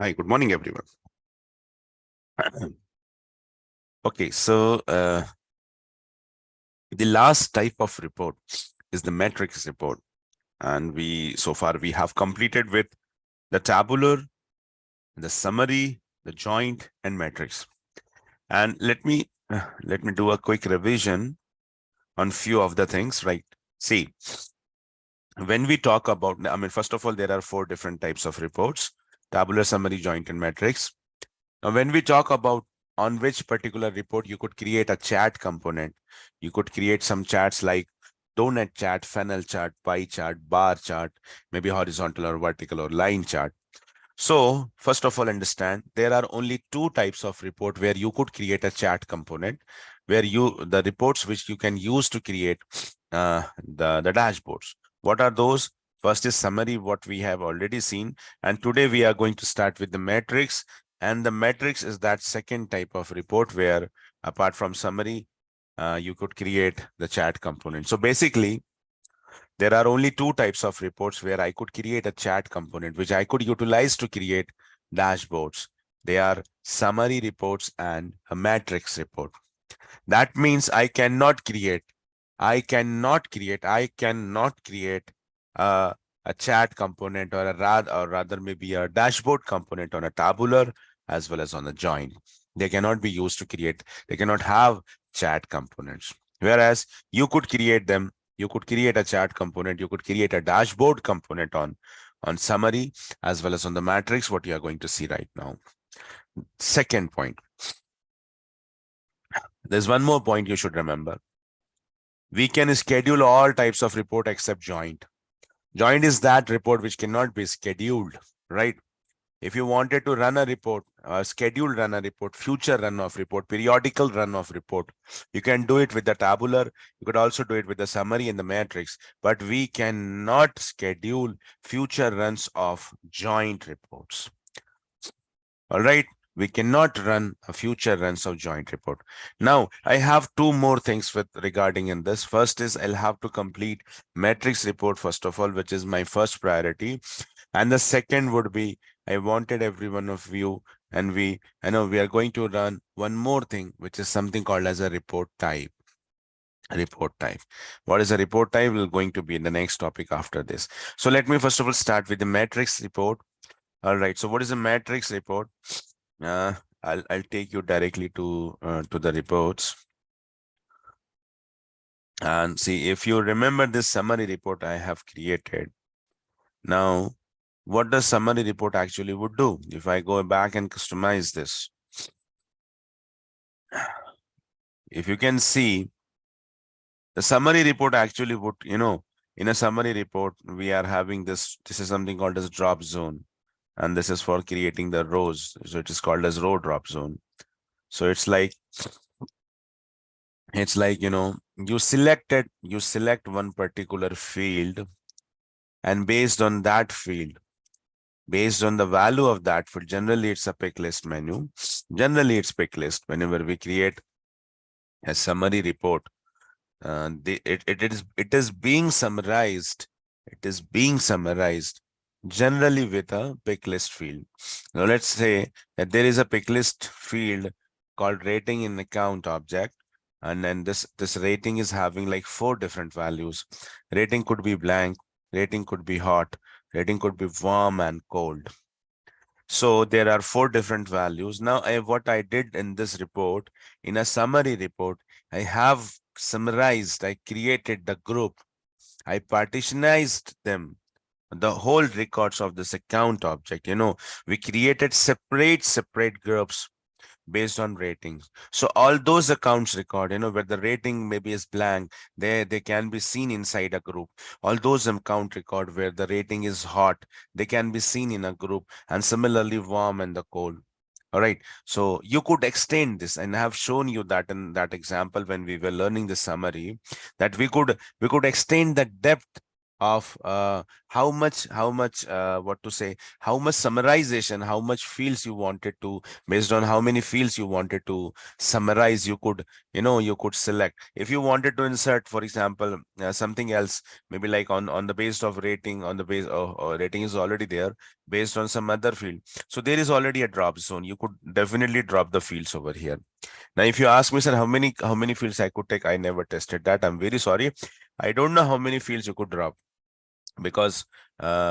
Hi, good morning, everyone. Okay, so the last type of report is the matrix report. And so far we have completed with the tabular, the summary, the joint, and matrix. And let me do a quick revision on few of the things, right? See, when we talk about, first of all, there are 4 different types of reports: tabular, summary, joint, and matrix. Now, when we talk about on which particular report you could create a chat component, you could create some chats like donut chat, funnel chart, pie chart, bar chart, maybe horizontal or vertical or line chart. So first of all, understand there are only 2 types of report where you could create a chat component, where the reports which you can use to create the dashboards. What are those? First is summary, what we have already seen. And today we are going to start with the matrix. And the matrix is that second type of report where apart from summary, you could create the chat component. So basically, there are only 2 types of reports where I could create a chat component, which I could utilize to create dashboards. They are summary reports and a matrix report. That means I cannot create a chat component or rather maybe a dashboard component on a tabular as well as on a join. They cannot be used to create, they cannot have chat components. Whereas you could create them, you could create a chat component, you could create a dashboard component on summary as well as on the matrix, what you are going to see right now. Second point, there's one more point you should remember. We can schedule all types of report except joint. Joint is that report which cannot be scheduled, right? If you wanted to run a report, scheduled run a report, future run of report, periodical run of report, you can do it with the tabular. You could also do it with the summary and the matrix, but we cannot schedule future runs of joint reports. All right. We cannot run a future runs of joint report. Now, I have 2 more things with regarding in this. First is I'll have to complete matrix report, first of all, which is my first priority. And the second would be, I wanted every one of you, and I know we are going to run one more thing, which is something called as a report type. Report type. What is a report type? Will going to be in the next topic after this. So let me first of all start with the matrix report. All right. So what is a matrix report? Uh, I'll take you directly to the reports. And see, if you remember this summary report I have created. Now, what does summary report actually would do? If I go back and customize this, if you can see, the summary report actually would, in a summary report, we are having this is something called as drop zone. And this is for creating the rows. So it is called as row drop zone. So it's like, you select one particular field, and based on that field, based on the value of that field, generally it's a pick list menu. Generally it's pick list. Whenever we create a summary report, it is being summarized. It is being summarized generally with a pick list field. Now let's say that there is a pick list field called rating in account object. And then this rating is having like 4 different values. Rating could be blank, rating could be hot, rating could be warm and cold. So there are 4 different values. Now, what I did in this report, in a summary report, I have summarized, I created the group, I partitionized them, the whole records of this account object. We created separate groups based on ratings. So all those accounts record, where the rating maybe is blank, they can be seen inside a group. All those account record where the rating is hot, they can be seen in a group, and similarly warm and the cold. All right. So you could extend this, and I have shown you that in that example when we were learning the summary, that we could extend the depth of how much what to say, how much summarization, how much fields you wanted to, based on how many fields you wanted to summarize, you could, you could select. If you wanted to insert, for example, something else, maybe like on the base of rating, on the base or rating is already there, based on some other field, so there is already a drop zone. You could definitely drop the fields over here. Now if you ask me, sir, how many fields I could take, I never tested that, I'm very sorry. I don't know how many fields you could drop, because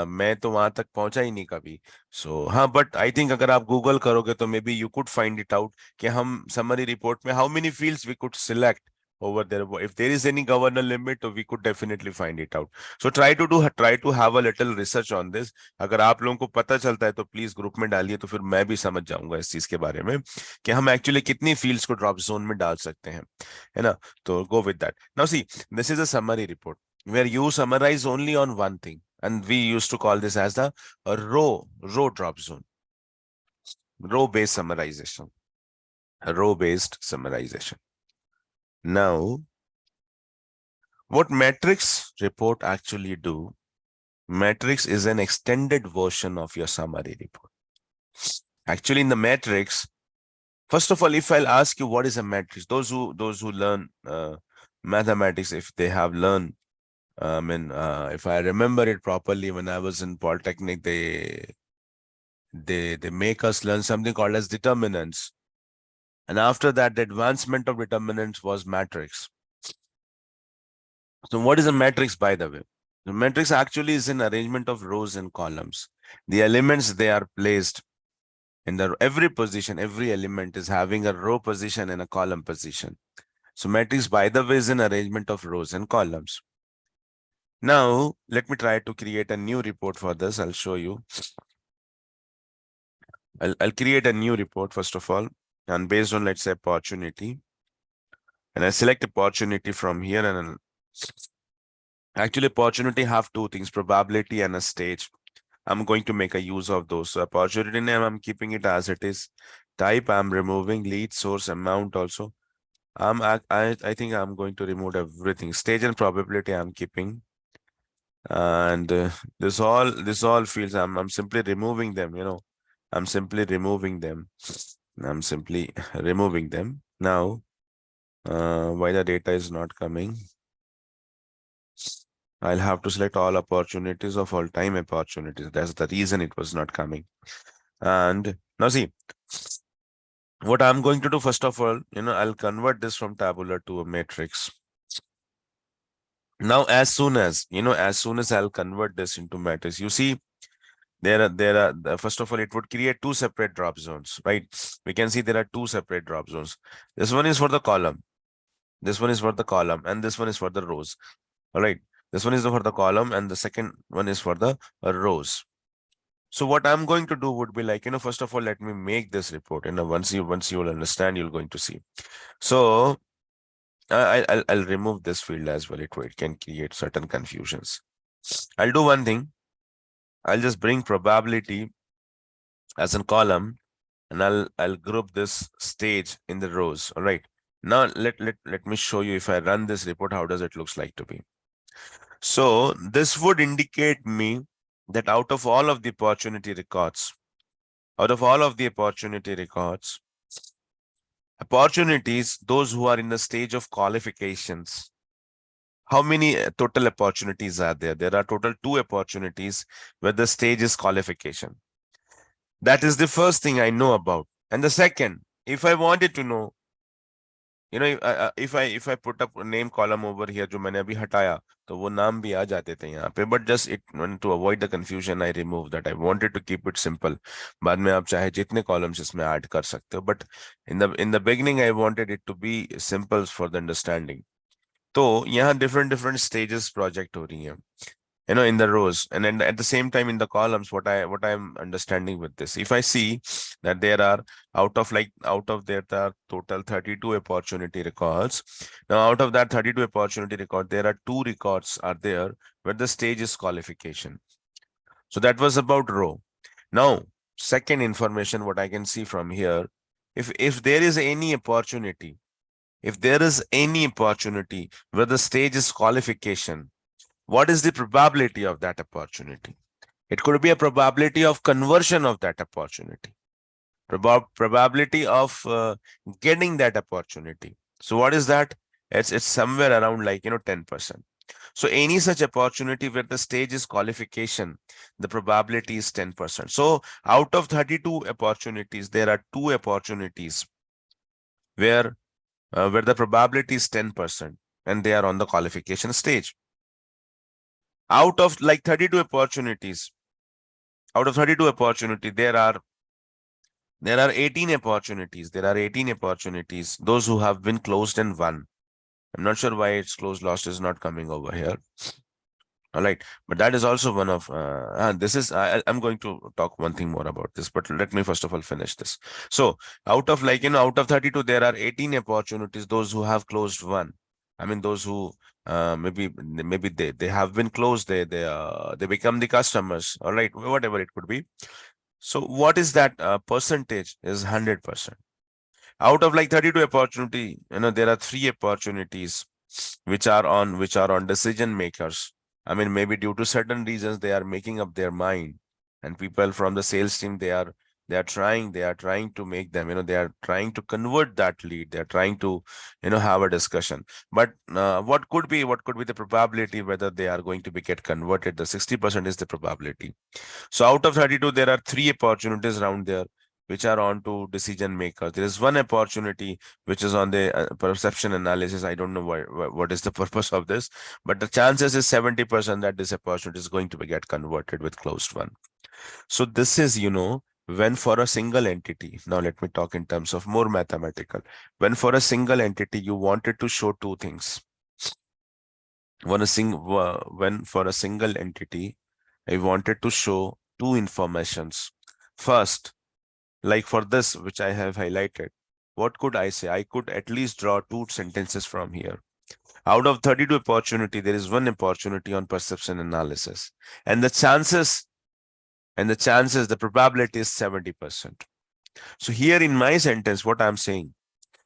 मैं तो वहां तक पहुंचा ही नहीं कभी. सो हाँ, but I think अगर आप गूगल करोगे तो maybe you could find it out कि हम समरी रिपोर्ट में how many fields we could select over there. If there is any governor limit, we could definitely find it out. So try to have a little research on this. अगर आप लोगों को पता चलता है तो please group में डालिए, तो फिर मैं भी समझ जाऊंगा इस चीज के बारे में कि हम एक्चुअली कितनी फील्ड्स को ड्रॉप जोन में डाल सकते हैं, है ना. तो go with that. Now see, this is a summary report where you summarize only on one thing, and we used to call this as the a row drop zone, row based summarization, row based summarization. Now what matrix report actually do, matrix is an extended version of your summary report. Actually in the matrix, first of all, if I'll ask you what is a matrix, those who learn mathematics, if they have learned, I mean, if I remember it properly, when I was in Polytechnic, they make us learn something called as determinants. And after that, the advancement of determinants was matrix. So what is a matrix, by the way? The matrix actually is an arrangement of rows and columns. The elements, they are placed in every position, every element is having a row position and a column position. So matrix, by the way, is an arrangement of rows and columns. Now, let me try to create a new report for this. I'll show you. I'll create a new report first of all, and based on, let's say, opportunity, and I select opportunity from here, and actually opportunity have two things, probability and a stage. I'm going to make a use of those. So opportunity name, I'm keeping it as it is. Type, I'm removing. Lead, source, amount also. I think I'm going to remove everything. Stage and probability I'm keeping. And this all fields, I'm simply removing them, I'm simply removing them. I'm simply removing them. Now, why the data is not coming? I'll have to select all opportunities of all time opportunities. That's the reason it was not coming. And now see, what I'm going to do, first of all, I'll convert this from tabular to a matrix. Now, as soon as I'll convert this into matrix, you see, there are first of all, it would create two separate drop zones, right? We can see there are two separate drop zones. This one is for the column, this one is for the column, and this one is for the rows. All right, this one is for the column and the second one is for the rows. So what I'm going to do would be like, first of all, let me make this report, once you will understand, you're going to see. So I'll remove this field as well. It can create certain confusions. I'll do one thing. I'll just bring probability as a column, and I'll group this stage in the rows. All right. Now let me show you, if I run this report, how does it looks like to be. So this would indicate me that out of all of the opportunity records, opportunities, those who are in the stage of qualifications, how many total opportunities are there? There are total 2 opportunities where the stage is qualification. That is the first thing I know about. And the second, if I wanted to know, if I put up a name column over here, जो मैंने अभी हटाया, तो वो नाम भी आ जाते थे यहाँ पे, but just to avoid the confusion, I removed that. I wanted to keep it simple. बाद में आप चाहे जितने columns इसमें add कर सकते हो, but in the beginning I wanted it to be simple for the understanding. तो यहाँ different stages project हो रही हैं, in the rows, and then at the same time in the columns. What I'm understanding with this, if I see that there are out of there are total 32 opportunity records. Now out of that 32 opportunity record, there are 2 records are there where the stage is qualification. So that was about row. Now second information, what I can see from here, if there is any opportunity, where the stage is qualification, What is the probability of that opportunity? It could be a probability of conversion of that opportunity, probability of getting that opportunity. So what is that? It's somewhere around like 10%. So any such opportunity where the stage is qualification, the probability is 10%. So out of 32 opportunities, there are 2 opportunities where the probability is 10% and they are on the qualification stage. Out of like 32 opportunities, there are 18 opportunities. There are 18 opportunities. Those who have been closed and won. I'm not sure why it's closed lost is not coming over here. All right, but that is also one of this is I'm going to talk one thing more about this, but let me first of all finish this. So out of out of 32, there are 18 opportunities. Those who have closed one, I mean those who maybe they have been closed, they become the customers. All right, whatever it could be. So what is that percentage? Is 100%. Out of like 32 opportunity, there are 3 opportunities which are on decision makers. I mean, maybe due to certain reasons they are making up their mind, and people from the sales team, they are trying to make them, they are trying to convert that lead. They are trying to have a discussion. But what could be the probability whether they are going to be get converted? The 60% is the probability. So out of 32, there are 3 opportunities around there which are on to decision makers. There is one opportunity which is on the perception analysis. I don't know what is the purpose of this, but the chances is 70% that this opportunity is going to be get converted with closed one. So this is, when for a single entity. Now let me talk in terms of more mathematical. When for a single entity, you wanted to show 2 things. When for a single entity, I wanted to show 2 informations. First, like for this, which I have highlighted, what could I say? I could at least draw 2 sentences from here. Out of 32 opportunity, there is one opportunity on perception analysis. And the probability is 70%. So here in my sentence, what I'm saying,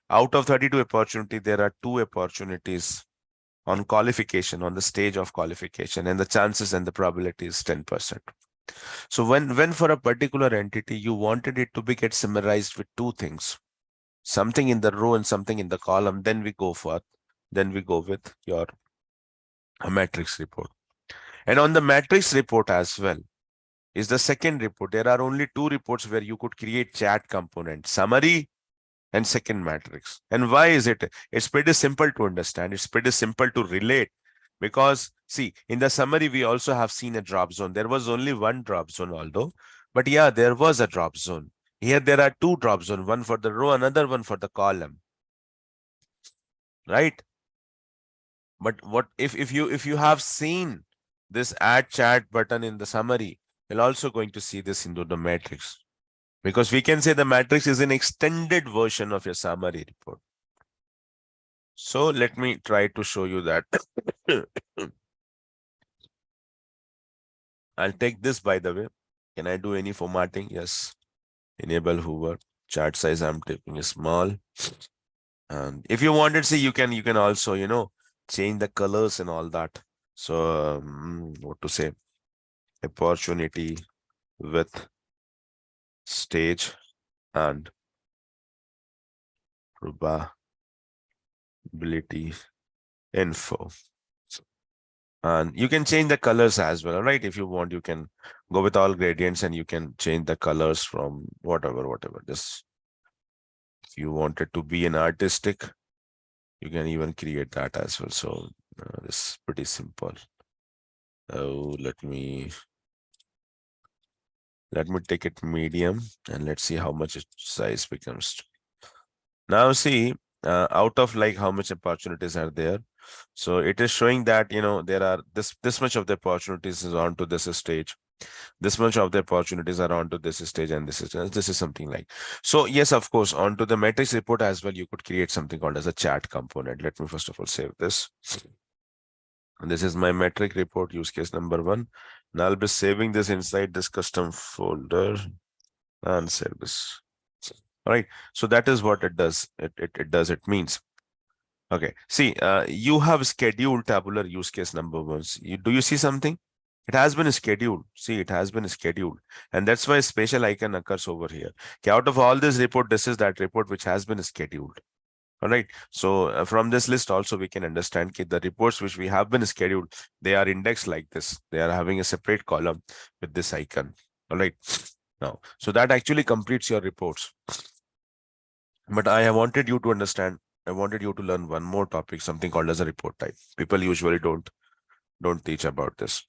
out of 32 opportunity, there are 2 opportunities on qualification, on the stage of qualification, and the chances and the probability is 10%. So when for a particular entity, you wanted it to be get summarized with 2 things, something in the row and something in the column, then we go with your matrix report. And on the matrix report as well is the second report. There are only 2 reports where you could create chat component, summary and second matrix. And why is it? It's pretty simple to understand. It's pretty simple to relate. Because see, in the summary, we also have seen a drop zone. There was only one drop zone, although, but yeah, there was a drop zone. Here there are 2 drop zones, one for the row, another one for the column. Right? But what if you have seen this add chat button in the summary, you're also going to see this into the matrix. Because we can say the matrix is an extended version of your summary report. So let me try to show you that. I'll take this, by the way. Can I do any formatting? Yes. Enable hover. Chart size I'm taking is small. And if you wanted, see, you can also, change the colors and all that. So what to say? Opportunity with stage and probability info. And you can change the colors as well, right? If you want, you can go with all gradients and you can change the colors from whatever. This, if you want it to be an artistic, you can even create that as well. So this is pretty simple. Oh, let me take it medium and let's see how much its size becomes. Now see, out of like how much opportunities are there. So it is showing that, there are this much of the opportunities is onto this stage. This much of the opportunities are onto this stage, and this is something like. So yes, of course, onto the matrix report as well, you could create something called as a chat component. Let me first of all save this. And this is my metric report use case number 1. Now I'll be saving this inside this custom folder and save this. All right. So that is what it does. It means Okay, see, you have scheduled tabular use case number ones. Do you see something? It has been scheduled. See, it has been scheduled. And that's why a special icon occurs over here. Okay, out of all this report, this is that report which has been scheduled. All right. So from this list also we can understand that the reports which we have been scheduled, they are indexed like this. They are having a separate column with this icon. All right. Now, so that actually completes your reports. But I wanted you to understand, I wanted you to learn one more topic, something called as a report type. People usually don't teach about this.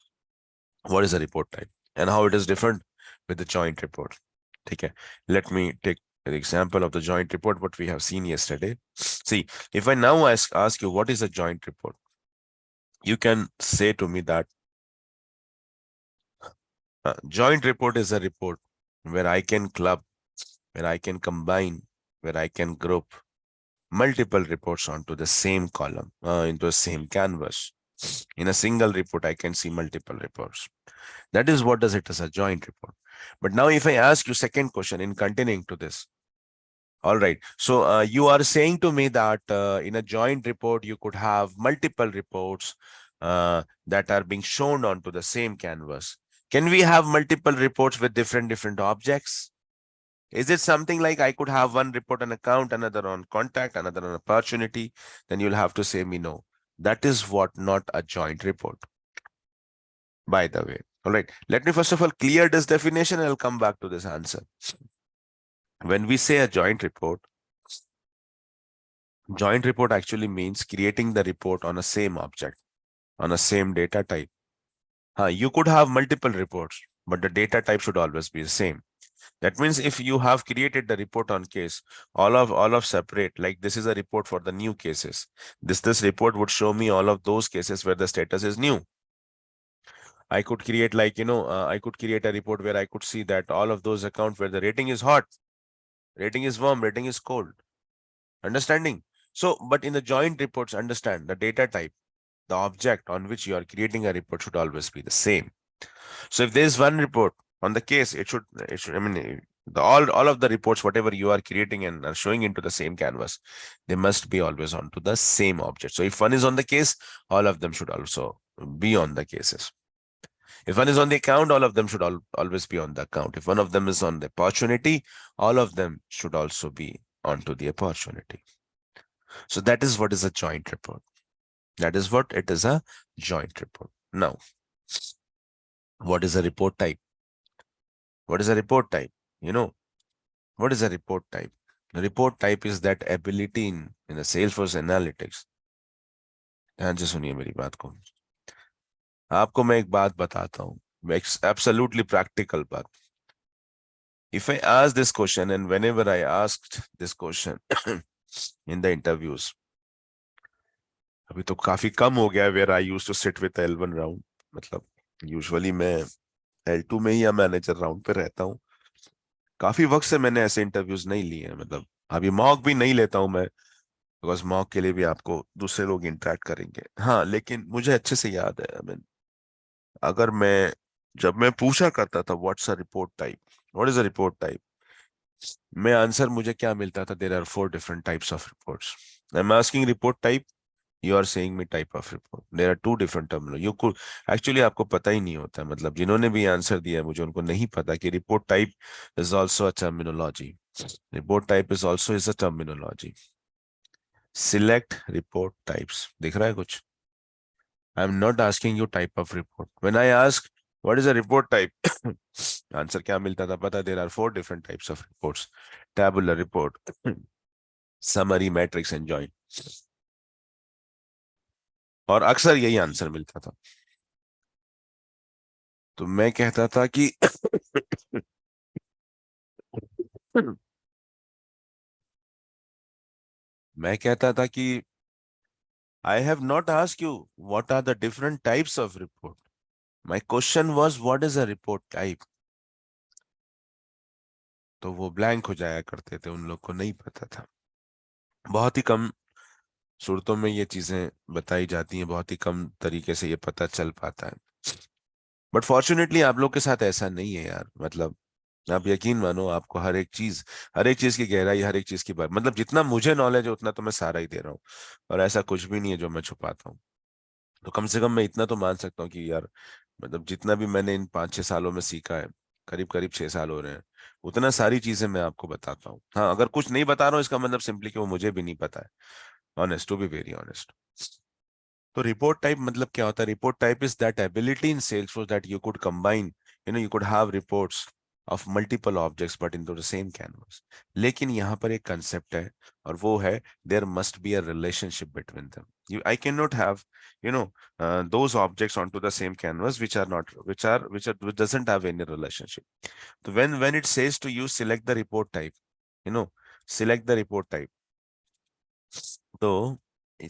What is a report type and how it is different with the joint report? Okay, let me take an example of the joint report, what we have seen yesterday. See, if I now ask you what is a joint report, you can say to me that joint report is a report where I can club, where I can combine, where I can group multiple reports onto the same column, into the same canvas. In a single report, I can see multiple reports. That is what does it as a joint report. But now if I ask you second question in continuing to this, all right. So you are saying to me that in a joint report, you could have multiple reports that are being shown onto the same canvas. Can we have multiple reports with different objects? Is it something like I could have one report on account, another on contact, another on opportunity? Then you'll have to say me no. That is what not a joint report, by the way. All right. Let me first of all clear this definition. I'll come back to this answer. When we say a joint report actually means creating the report on a same object, on a same data type. You could have multiple reports, but the data type should always be the same. That means if you have created the report on case, all of separate, like this is a report for the new cases. This report would show me all of those cases where the status is new. I could create I could create a report where I could see that all of those accounts where the rating is hot, rating is warm, rating is cold. Understanding? So, but in the joint reports, understand the data type, the object on which you are creating a report should always be the same. So if there is one report on the case, it should, I mean, all of the reports, whatever you are creating and are showing into the same canvas, they must be always onto the same object. So if one is on the case, all of them should also be on the cases. If one is on the account, all of them should always be on the account. If one of them is on the opportunity, all of them should also be onto the opportunity. So that is what is a joint report. That is what it is, a joint report. Now, what is a report type? What is a report type? You know, what is a report type? The report type is that ability in the Salesforce analytics. ध्यान से सुनिए मेरी बात को. आपको मैं एक बात बताता हूँ, absolutely practical बात. If I ask this question, and whenever I asked this question in the interviews, अभी तो काफी कम हो गया where I used to sit with L1 round. मतलब usually मैं L2 में ही या मैनेजर राउंड पे रहता हूँ. काफी वक्त से मैंने ऐसे इंटरव्यूज नहीं लिए हैं. मतलब अभी मॉक भी नहीं लेता हूं मैं, बिकॉज मॉक के लिए भी आपको दूसरे लोग इंटरेक्ट करेंगे. हाँ, लेकिन मुझे अच्छे से याद है. आई मीन, अगर जब मैं पूछा करता था what's a report type, what is a report type, मैं आंसर मुझे क्या मिलता था, there are 4 different types of reports. I am asking report type, you are saying me type of report. There are 2 different term. You could actually, आपको पता ही नहीं होता. मतलब जिन्होंने भी आंसर दिया है मुझे, उनको नहीं पता कि report type is also a terminology. Report type is a terminology. Select report types. दिख रहा है कुछ? I'm not asking you type of report. When I ask what is a report type, answer क्या मिलता था पता? There are 4 different types of reports. Tabular report, summary, matrix and join. और अक्सर यही आंसर मिलता था. तो मैं कहता था कि मैं कहता था कि I have not asked you what are the different types of report. My question was what is a report type. तो वो ब्लैंक हो जाया करते थे, उन लोग को नहीं पता था. बहुत ही कम सूरतों में ये चीजें बताई जाती हैं, बहुत ही कम तरीके से ये पता चल पाता है. बट फॉर्चुनेटली आप लोग के साथ ऐसा नहीं है यार. मतलब आप यकीन मानो, आपको हर एक चीज की गहराई, हर एक चीज की बात, मतलब जितना मुझे नॉलेज है उतना तो मैं सारा ही दे रहा हूँ। और ऐसा कुछ भी नहीं है जो मैं छुपाता हूँ। तो कम से कम मैं इतना तो मान सकता हूँ कि यार, मतलब जितना भी मैंने इन 5-6 सालों में सीखा है, करीब करीब 6 साल हो रहे हैं, उतना सारी चीजें मैं आपको बताता हूँ। हाँ, अगर कुछ नहीं बता रहा हूँ इसका मतलब सिंपली कि वो मुझे भी नहीं पता है। Honest, to be very honest. तो रिपोर्ट टाइप मतलब क्या होता है? Report type is that ability in Salesforce that you could combine, you could have reports of multiple objects but into the same canvas. लेकिन यहाँ पर एक कंसेप्ट है, और वो है there must be a relationship between them. I cannot have, those objects onto the same canvas which are not, which doesn't have any relationship. So when it says to you select the report type, you know, select the report type. So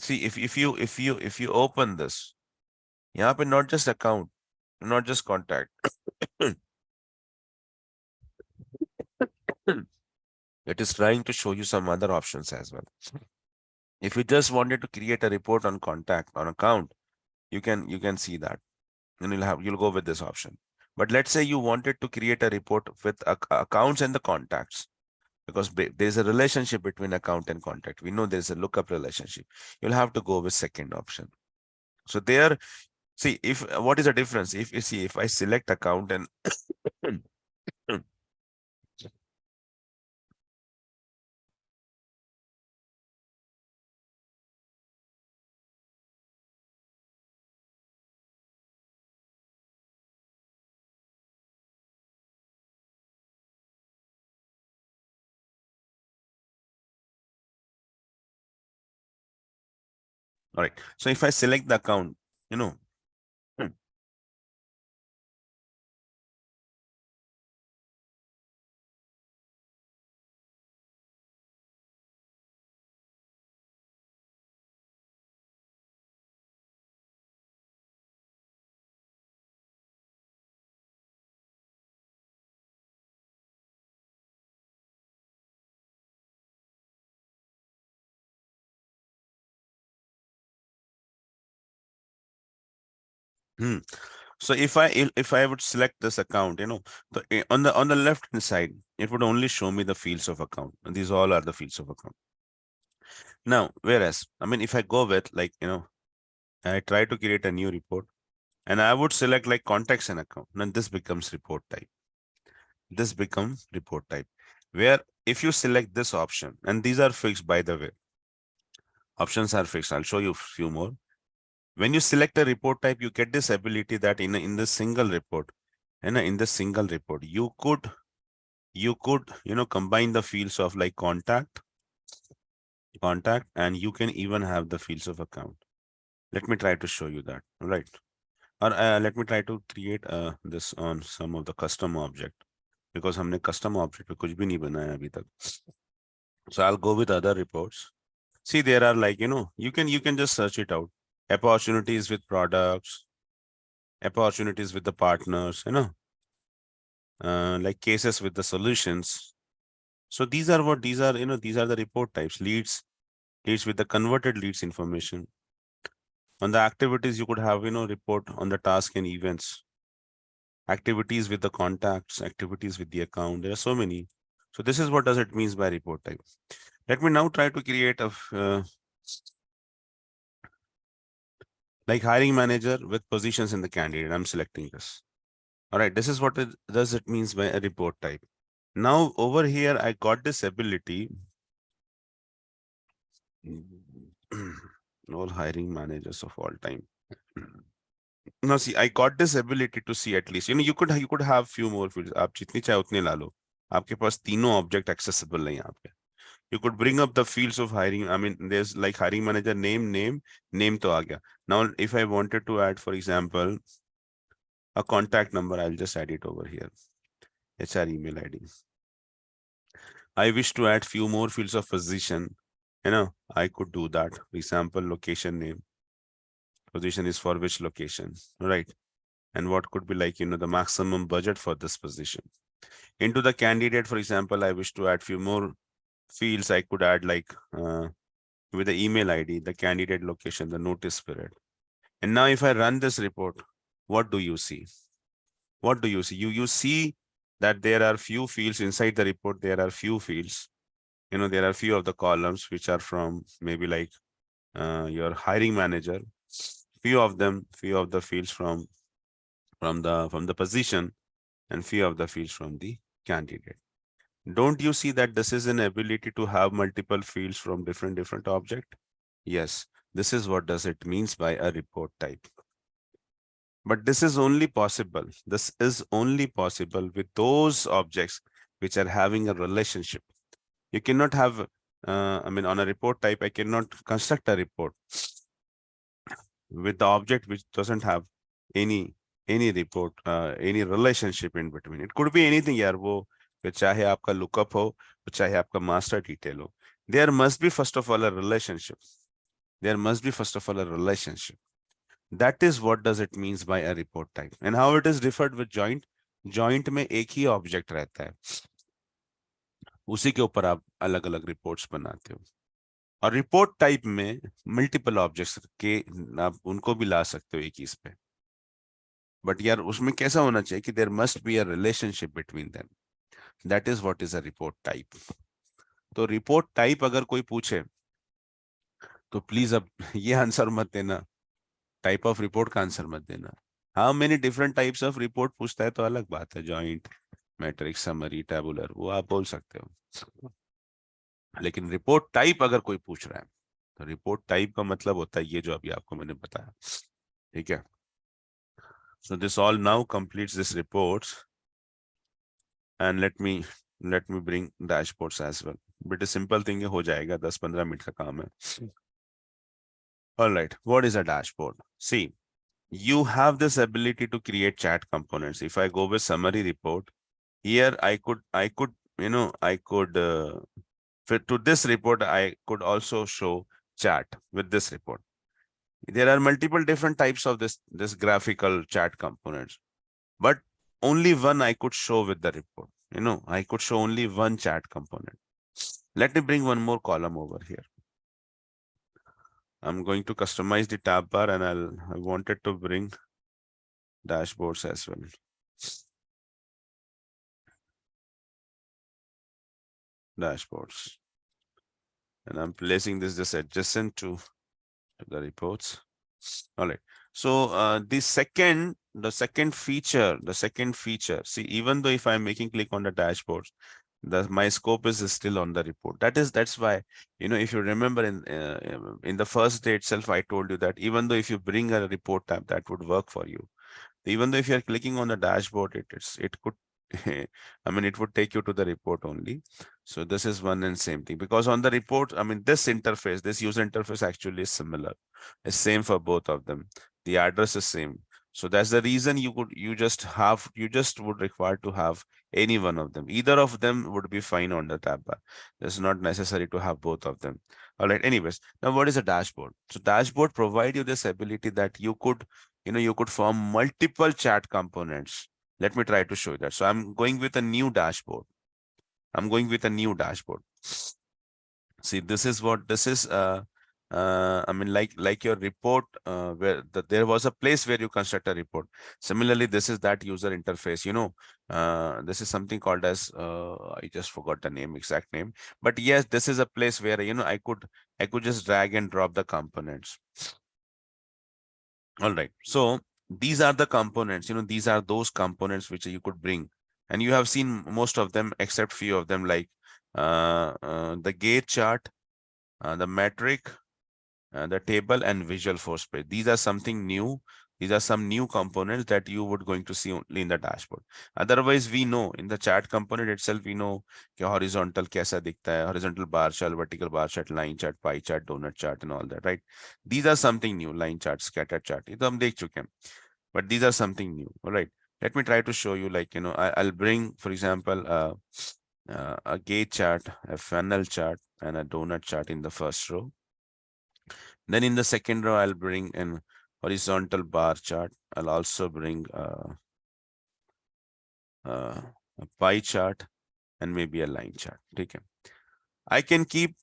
see, if you open this, यहाँ पे not just account, not just contact. It is trying to show you some other options as well. If you just wanted to create a report on contact, on account, you can see that, and you'll go with this option. But let's say you wanted to create a report with accounts and the contacts, because there's a relationship between account and contact. We know there's a lookup relationship. You'll have to go with second option. So there, see, if what is the difference? If you see, if I select account and all right. So if I select the account, you know, hmm. So if I would select this account, on the left hand side, it would only show me the fields of account. And these all are the fields of account. Now, whereas, I mean, if I go with I try to create a new report and I would select like contacts and account, then this becomes report type. This becomes report type. Where if you select this option, and these are fixed by the way, options are fixed. I'll show you a few more. When you select a report type, you get this ability that in the single report, and in the single report, you could combine the fields of like contact, and you can even have the fields of account. Let me try to show you that. All right. Or let me try to create this on some of the custom object, because हमने custom object पे कुछ भी नहीं बनाया अभी तक. So I'll go with other reports. See, there are like, you can just search it out. Opportunities with products, opportunities with the partners, like cases with the solutions. So these are these are the report types. Leads with the converted leads information. On the activities, you could have, report on the task and events. Activities with the contacts, activities with the account. There are so many. So this is what does it means by report type. Let me now try to create a like hiring manager with positions in the candidate. I'm selecting this. All right, this is what it does it means by a report type. Now over here, I got this ability. All hiring managers of all time. Now see, I got this ability to see at least, you could have few more fields. आप जितनी चाहे उतने ला लो. आपके पास तीनों object accessible है यहाँ पे. You could bring up the fields of hiring. I mean, there's like hiring manager name तो आ गया. Now, if I wanted to add, for example, a contact number, I'll just add it over here. HR email ID. I wish to add few more fields of position. I could do that. For example, location name. Position is for which location, right? And what could be like, the maximum budget for this position. Into the candidate, for example, I wish to add few more fields. I could add like with the email ID, the candidate location, the notice period. And now if I run this report, what do you see? What do you see? You see that there are few fields inside the report. There are few fields, there are few of the columns which are from maybe like your hiring manager, few of the fields from the position, and few of the fields from the candidate. Don't you see that this is an ability to have multiple fields from different object? Yes, this is what does it means by a report type. But this is only possible. This is only possible with those objects which are having a relationship. You cannot have, on a report type, I cannot construct a report with the object which doesn't have any report, any relationship in between. It could be anything, यार वो चाहे आपका lookup हो, चाहे आपका master detail हो. There must be first of all a relationship. There must be first of all a relationship. That is what does it means by a report type. And how it is differed with joint. Joint में एक ही object रहता है, उसी के ऊपर आप अलग अलग reports बनाते हो. और रिपोर्ट टाइप में मल्टीपल ऑब्जेक्ट्स के आप उनको भी ला सकते हो एक ही पे. बट यार उसमें कैसा होना चाहिए कि there must be a relationship between them. That is what is a report type. तो रिपोर्ट टाइप अगर कोई पूछे तो प्लीज अब ये आंसर मत देना, टाइप ऑफ रिपोर्ट का आंसर मत देना. How many different types of report पूछता है तो अलग बात है, जॉइंट, मैट्रिक्स, समरी, टैबुलर, वो आप बोल सकते हो. लेकिन रिपोर्ट टाइप अगर कोई पूछ रहा है तो रिपोर्ट टाइप का मतलब होता है ये जो अभी आपको मैंने बताया. ठीक है. So this all now completes this reports, and let me bring dashboards as well. But a simple thing है, हो जाएगा, 10-15 मिनट का काम है. All right, what is a dashboard? See, you have this ability to create chat components. If I go with summary report, here I could fit to this report, I could also show chat with this report. There are multiple different types of this graphical chat components, but only one I could show with the report. I could show only one chat component. Let me bring one more column over here. I'm going to customize the tab bar, and I wanted to bring dashboards as well. Dashboards. And I'm placing this just adjacent to the reports. All right. So the second feature, see, even though if I'm making click on the dashboards, my scope is still on the report. That's why, if you remember in the first day itself, I told you that even though if you bring a report tab, that would work for you. Even though if you're clicking on the dashboard, it could it would take you to the report only. So this is one and same thing, because on the report, this interface, this user interface actually is similar. It's same for both of them. The address is same. So that's the reason you just would require to have any one of them. Either of them would be fine on the tab bar. It's not necessary to have both of them. All right. Anyways, now what is a dashboard? So dashboard provide you this ability that you could form multiple chat components. Let me try to show you that. So I'm going with a new dashboard. See, this is what this is. Like your report, where there was a place where you construct a report. Similarly, this is that user interface. This is something called as I just forgot the exact name. But yes, this is a place where I could just drag and drop the components. All right. So these are the components. These are those components which you could bring, and you have seen most of them except few of them, like the gauge chart, the metric, the table, and visual force page. These are something new. These are some new components that you would going to see only in the dashboard. Otherwise, we know in the chart component itself, we know horizontal kaisa dikhta hai, horizontal bar chart, vertical bar chart, line chart, pie chart, donut chart, and all that, right? These are something new. Line chart, scatter chart. ये तो हम देख चुके हैं. But these are something new. All right. Let me try to show you, like, I'll bring, for example, a gauge chart, a funnel chart, and a donut chart in the first row. Then in the second row, I'll bring an horizontal bar chart. I'll also bring a pie chart and maybe a line chart. Okay. I can keep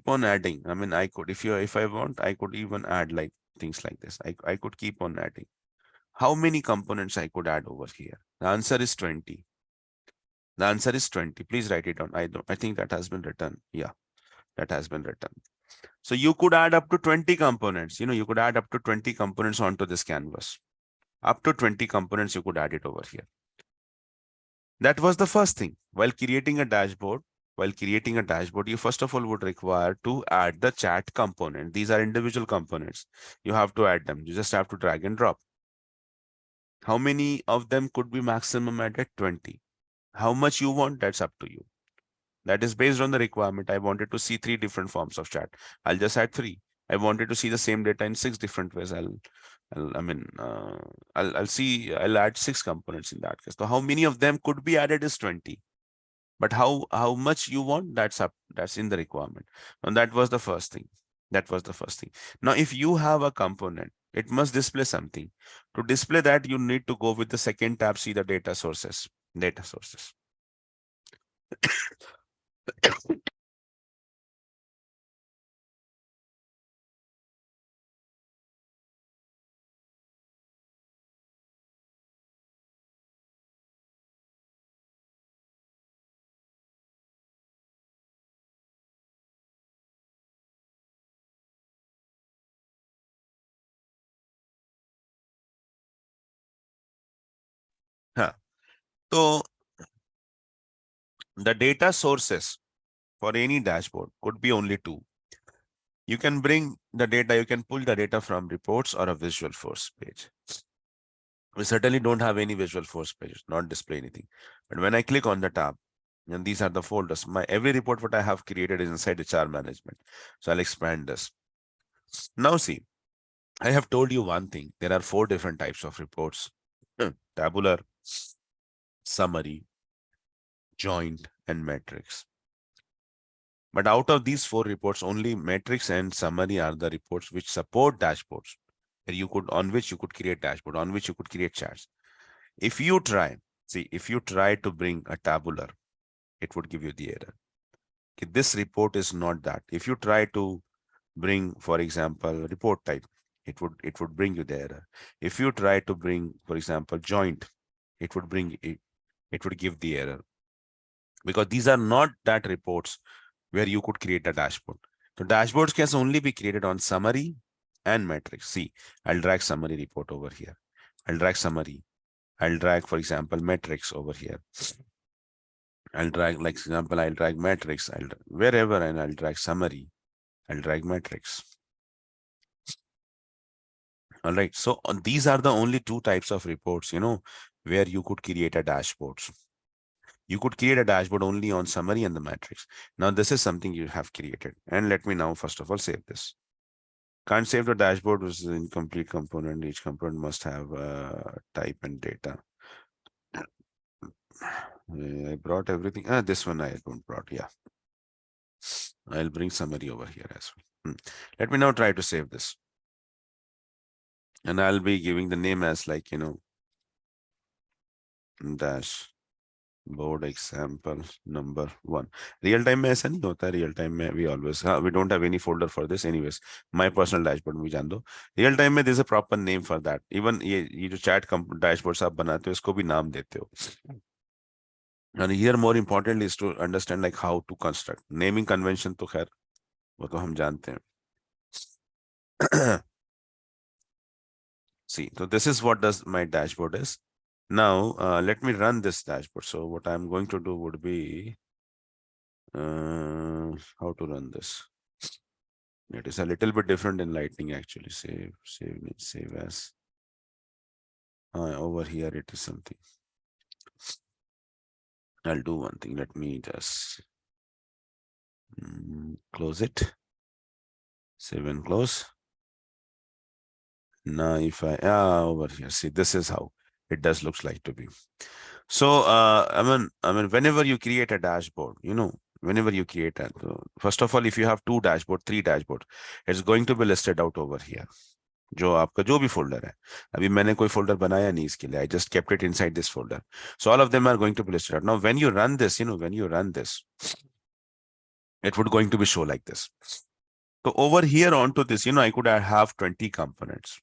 on adding. I could, if I want, I could even add like things like this. I could keep on adding. How many components I could add over here? The answer is 20. The answer is 20. Please write it down. I think that has been written. Yeah, that has been written. So you could add up to 20 components. You could add up to 20 components onto this canvas. Up to 20 components, you could add it over here. That was the first thing. While creating a dashboard, you first of all would require to add the chat component. These are individual components. You have to add them. You just have to drag and drop. How many of them could be maximum added? 20. How much you want, that's up to you. That is based on the requirement. I wanted to see 3 different forms of chat. I'll just add 3. I wanted to see the same data in 6 different ways. I'll add 6 components in that case. So how many of them could be added is 20. But how much you want, that's in the requirement. And that was the first thing. Now, if you have a component, it must display something. To display that, you need to go with the second tab, see the data sources. So the data sources for any dashboard could be only 2. You can bring the data, you can pull the data from reports or a Visualforce page. We certainly don't have any Visualforce page, not display anything. But when I click on the tab, and these are the folders, every report what I have created is inside HR management. So I'll expand this. Now see, I have told you one thing. There are 4 different types of reports: tabular, summary, joint, and metrics. But out of these 4 reports, only metrics and summary are the reports which support dashboards, on which you could create dashboard, on which you could create charts. If you try to bring a tabular, it would give you the error. Okay, this report is not that. If you try to bring, for example, report type, it would bring you the error. If you try to bring, for example, joint, it would give the error, because these are not that reports where you could create a dashboard. So dashboards can only be created on summary and metrics. See, I'll drag summary report over here. I'll drag summary. I'll drag, for example, metrics over here. I'll drag, like example, I'll drag metrics. Wherever, and I'll drag summary. I'll drag metrics. All right. So these are the only 2 types of reports, where you could create a dashboard. You could create a dashboard only on summary and the metrics. Now, this is something you have created. And let me now, first of all, save this. Can't save the dashboard, was an incomplete component. Each component must have type and data. I brought everything. This one I don't brought. Yeah. I'll bring summary over here as well. Let me now try to save this. And I'll be giving the name as like, dashboard example number 1. Real time में ऐसा नहीं होता. Real time में we always, we don't have any folder for this. Anyways, my personal dashboard में जान दो. Real time में there's a proper name for that. Even ये जो chat dashboards आप बनाते हो, इसको भी नाम देते हो. And here more important is to understand like how to construct. Naming convention तो खैर वो तो हम जानते हैं. See, so this is what does my dashboard is. Now, let me run this dashboard. So what I'm going to do would be, how to run this. It is a little bit different in Lightning actually. Save as. Over here it is something. I'll do one thing. Let me just close it. Save and close. Now if I over here, see, this is how it does looks like to be. So I mean whenever you create a dashboard, whenever you create a, first of all, if you have 2 dashboard, 3 dashboard, it's going to be listed out over here. जो आपका जो भी folder है, अभी मैंने कोई folder बनाया नहीं इसके लिए. I just kept it inside this folder. So all of them are going to be listed out. Now when you run this, it would going to be show like this. So over here onto this, I could have 20 components.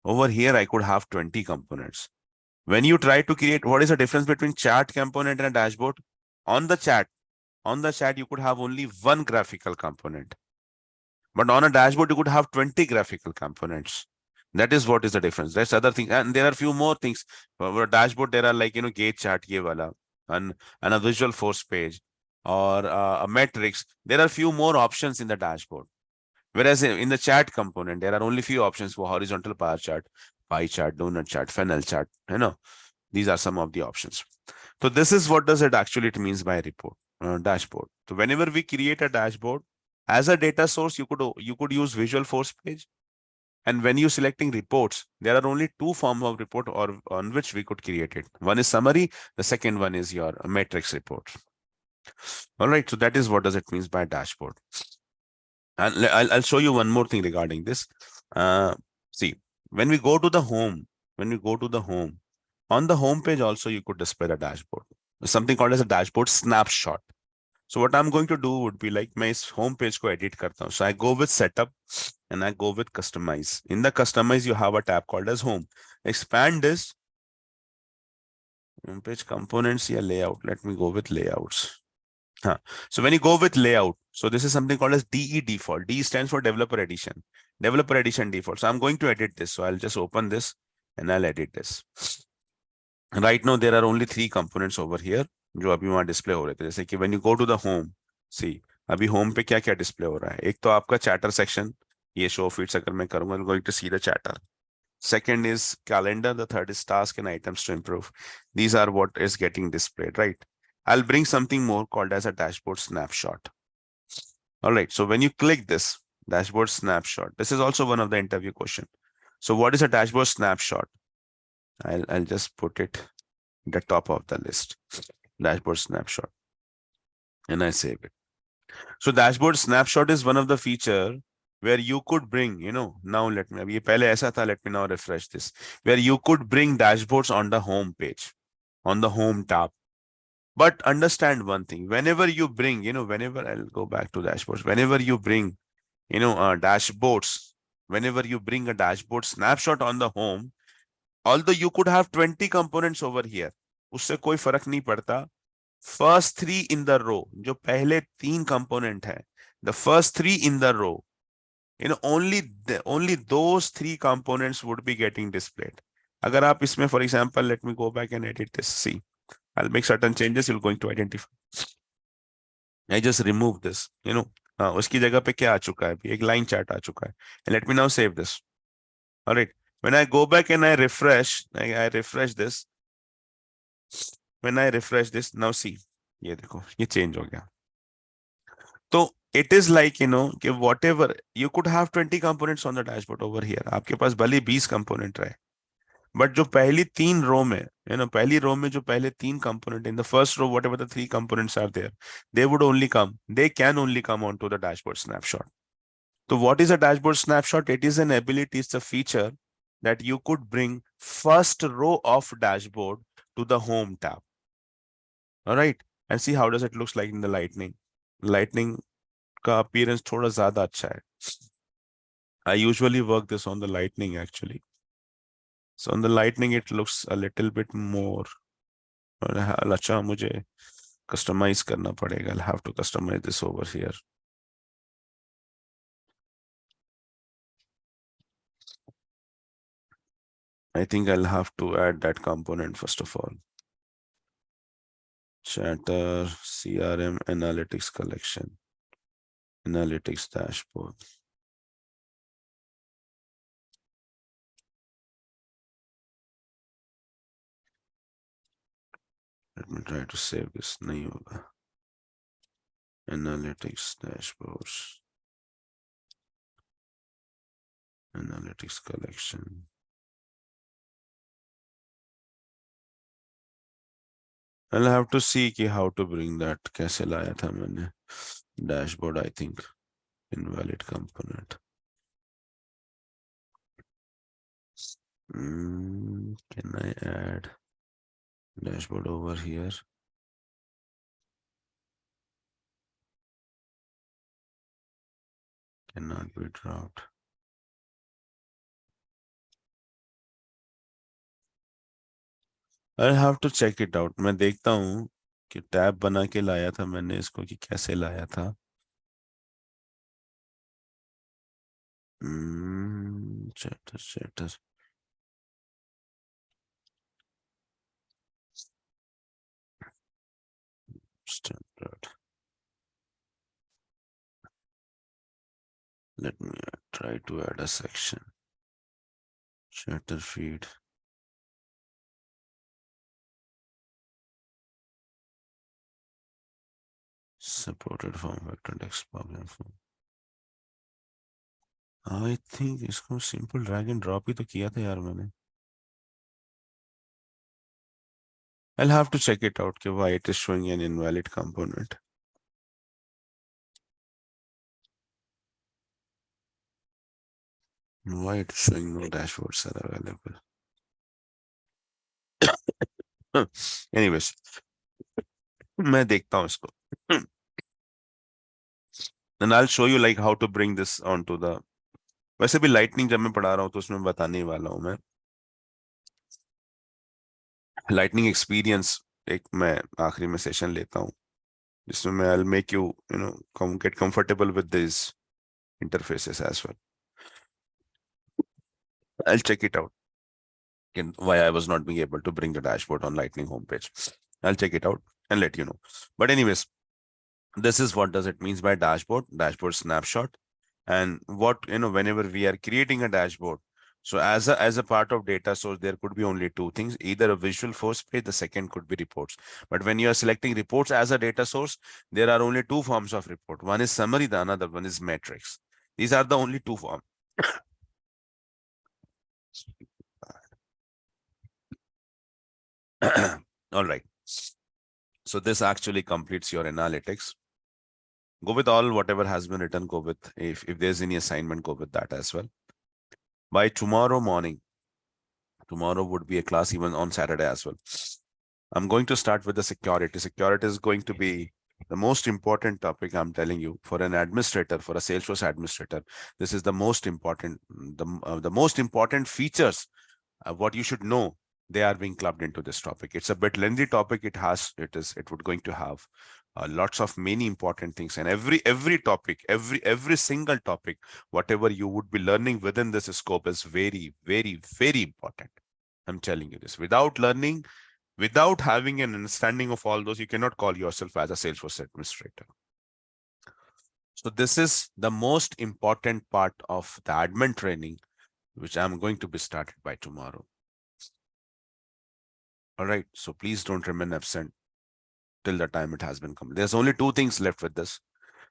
Over here, I could have 20 components. When you try to create, what is the difference between chart component and a dashboard? On the chat, you could have only one graphical component, but on a dashboard you could have 20 graphical components. That is what is the difference. That's other thing, and there are few more things. For a dashboard, there are like gauge chart, ye wala, and a visual force page, or a matrix. There are few more options in the dashboard. Whereas in the chat component, there are only few options for horizontal bar chart, pie chart, donut chart, funnel chart. These are some of the options. So this is what does it actually it means by report, dashboard. So whenever we create a dashboard as a data source, you could use visual force page. And when you selecting reports, there are only two forms of report or on which we could create it. One is summary. The second one is your matrix report. All right. So that is what does it means by dashboard. And I'll show you one more thing regarding this. See, when we go to the home, on the home page also you could display the dashboard. Something called as a dashboard snapshot. So what I'm going to do would be like my home page ko edit karta hu. So I go with setup and I go with customize. In the customize, you have a tab called as home. Expand this home page components, yeah, layout. Let me go with layouts. So when you go with layout, so this is something called as DE default. D stands for developer edition. Developer edition default. So I'm going to edit this. So I'll just open this and I'll edit this. Right now there are only 3 components over here जो अभी वहाँ display हो रहे थे. जैसे कि when you go to the home, see अभी home पे क्या क्या डिस्प्ले हो रहा है. एक तो आपका chatter section, ये show feeds अगर मैं करूंगा, I'm going to see the chatter. Second is calendar. The third is task and items to improve. These are what is getting displayed, right? I'll bring something more called as a dashboard snapshot. All right. So when you click this dashboard snapshot, this is also one of the interview question. So what is a dashboard snapshot? I'll just put it at the top of the list. Dashboard snapshot. And I save it. So dashboard snapshot is one of the feature where you could bring, now let me, ye pehle aisa tha, let me now refresh this, where you could bring dashboards on the home page, on the home tab. But understand one thing, whenever you bring, whenever I'll go back to dashboards, whenever you bring, dashboards, whenever you bring a dashboard snapshot on the home, although you could have 20 components over here, usse koi farak nahi padta. First 3 in the row, जो पहले 3 component है, the first 3 in the row, only those 3 components would be getting displayed. अगर आप इसमें, for example, let me go back and edit this. See, I'll make certain changes. You're going to identify. I just remove this. उसकी जगह पे क्या आ चुका है? एक line chart आ चुका है. And let me now save this. All right. When I go back and I refresh, I refresh this. When I refresh this, now see, ये देखो, ये change हो गया. So it is like, whatever, you could have 20 components on the dashboard over here. आपके पास भले 20 component रहे. But जो पहली 3 row में, पहली row में जो पहले 3 component, in the first row, whatever the 3 components are there, they can only come onto the dashboard snapshot. So what is a dashboard snapshot? It is an ability, it's a feature that you could bring first row of dashboard to the home tab. All right. And see how does it looks like in the lightning. Lightning का appearance थोड़ा ज़्यादा अच्छा है. I usually work this on the lightning actually. So on the lightning it looks a little bit more. अच्छा मुझे customize करना पड़ेगा. I'll have to customize this over here. I think I'll have to add that component first of all. Chatter, CRM, analytics collection, analytics dashboard. Let me try to save this. नहीं होगा. Analytics dashboards. Analytics collection. I'll have to see how to bring that. कैसे लाया था मैंने. Dashboard, I think. Invalid component. Can I add dashboard over here? Cannot be dropped. I have to check it out. मैं देखता हूँ कि tab बना के लाया था मैंने इसको कि कैसे लाया था। Chatter chatter standard. Let me try to add a section. Chatter feed. Supported form vector text problem form. I think इसको simple drag and drop ही तो किया था यार मैंने. I'll have to check it out कि why it is showing an invalid component. Why it is showing no dashboards are available. Anyways, मैं देखता हूँ इसको. And I'll show you like how to bring this onto the. वैसे भी lightning जब मैं पढ़ा रहा हूँ तो उसमें बताने वाला हूँ मैं. लाइटनिंग एक्सपीरियंस एक मैं आखिरी में सेशन लेता हूँ जिसमें मैं I'll make you get comfortable with these interfaces as well. I'll check it out. Why I was not being able to bring the dashboard on Lightning homepage. I'll check it out and let you know. But anyways, this is what does it means by dashboard snapshot. And what, whenever we are creating a dashboard, so as a part of data source, there could be only two things, either a visual first page, the second could be reports. But when you are selecting reports as a data source, there are only two forms of report. One is summary, the another one is matrix. These are the only two forms. All right. So this actually completes your analytics. Go with all whatever has been written. Go with, if there's any assignment, go with that as well. By tomorrow morning, tomorrow would be a class even on Saturday as well. I'm going to start with the security. Security is going to be the most important topic. I'm telling you, for an administrator, for a Salesforce administrator, this is the most important, the most important features, what you should know, they are being clubbed into this topic. It's a bit lengthy topic. It would going to have lots of many important things, and every topic, every single topic, whatever you would be learning within this scope is very, very, very important. I'm telling you this. Without learning, without having an understanding of all those, you cannot call yourself as a Salesforce administrator. So this is the most important part of the admin training, which I'm going to be started by tomorrow. All right. So please don't remain absent till the time it has been completed. There's only two things left with this: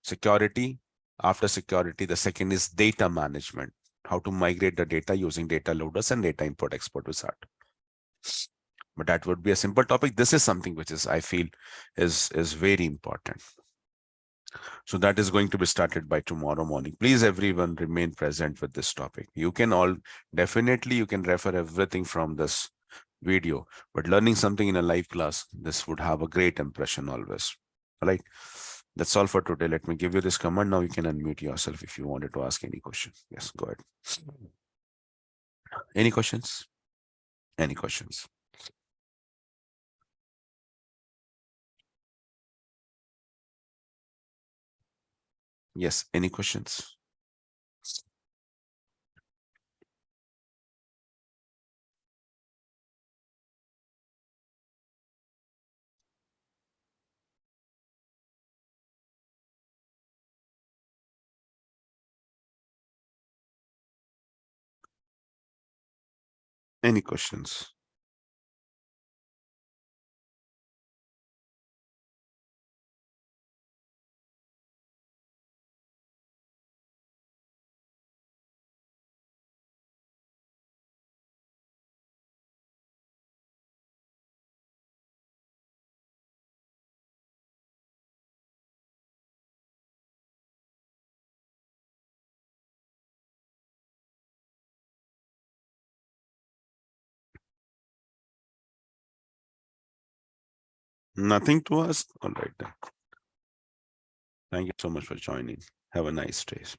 security. After security, the second is data management. How to migrate the data using data loaders and data import export wizard. But that would be a simple topic. This is something which is, I feel, is very important. So that is going to be started by tomorrow morning. Please, everyone, remain present with this topic. You can all definitely, you can refer everything from this video, but learning something in a live class, this would have a great impression always. All right. That's all for today. Let me give you this command. Now you can unmute yourself if you wanted to ask any question. Yes, go ahead. Any questions? Any questions? Yes, any questions? Any questions? Nothing to ask? All right then. Thank you so much for joining. Have a nice day.